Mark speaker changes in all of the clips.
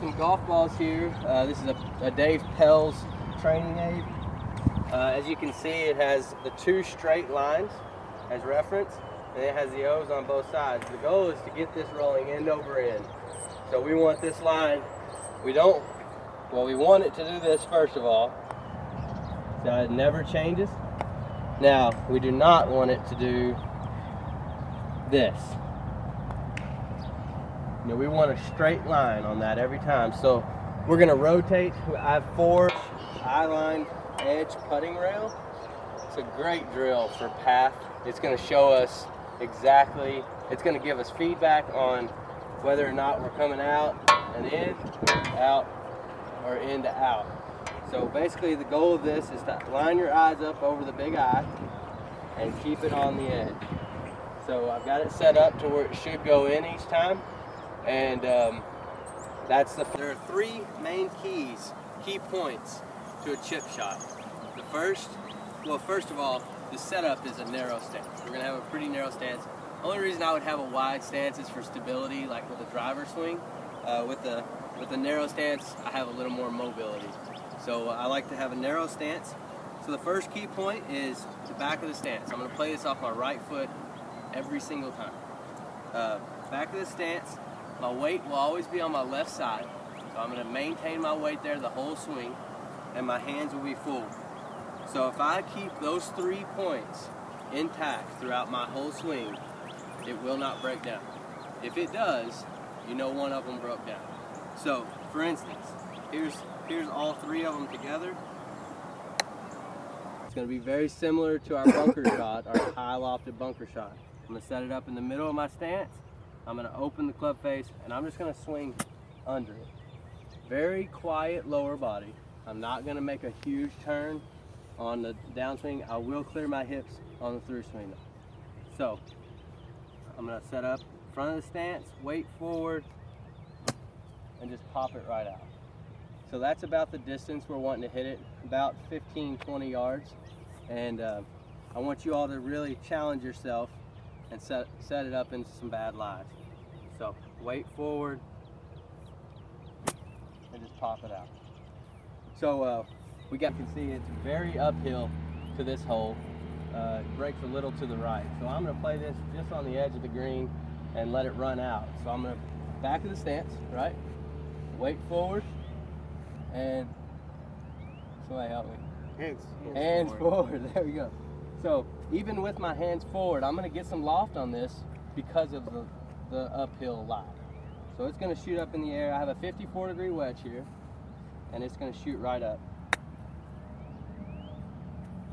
Speaker 1: Some golf balls here. This is a Dave Pelz training aid. As you can see, it has the two straight lines as reference, and it has the O's on both sides. The goal is to get this rolling end over end. So we want this line, we want it to do this first of all, so it never changes. Now, we do not want it to do this. You know, we want a straight line on that every time. So we're gonna rotate. I have 4 eye-lined edge putting rail. It's a great drill for path. It's gonna show us exactly, it's gonna give us feedback on whether or not we're coming out and in, out, or in to out. So basically the goal of this is to line your eyes up over the big eye and keep it on the edge. So I've got it set up to where it should go in each time. And there are 3 main key points to a chip shot. The first of all, the setup is a narrow stance. We're gonna have a pretty narrow stance. Only reason I would have a wide stance is for stability, like with a driver swing. With the narrow stance, I have a little more mobility. So I like to have a narrow stance. So the first key point is the back of the stance. I'm gonna play this off my right foot every single time. Back of the stance. My weight will always be on my left side, so I'm going to maintain my weight there the whole swing, and my hands will be full. So if I keep those 3 points intact throughout my whole swing, it will not break down. If it does, you know one of them broke down. So, for instance, here's all 3 of them together. It's going to be very similar to our bunker shot, our high lofted bunker shot. I'm going to set it up in the middle of my stance. I'm going to open the club face, and I'm just going to swing under it. Very quiet lower body. I'm not going to make a huge turn on the downswing. I will clear my hips on the through swing though. So I'm going to set up front of the stance, weight forward, and just pop it right out. So that's about the distance we're wanting to hit it, about 15-20 yards. And I want you all to really challenge yourself and set it up into some bad lies. So weight forward and just pop it out. So you can see it's very uphill to this hole. It breaks a little to the right. So I'm going to play this just on the edge of the green and let it run out. So I'm going to back of the stance, right? Weight forward, and somebody help me. Hands forward. There we go. So even with my hands forward, I'm going to get some loft on this because of the uphill lie. So it's going to shoot up in the air. I have a 54-degree wedge here, and it's going to shoot right up.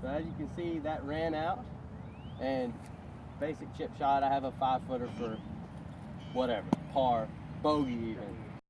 Speaker 1: So as you can see, that ran out. And basic chip shot, I have a 5-footer for whatever, par, bogey even.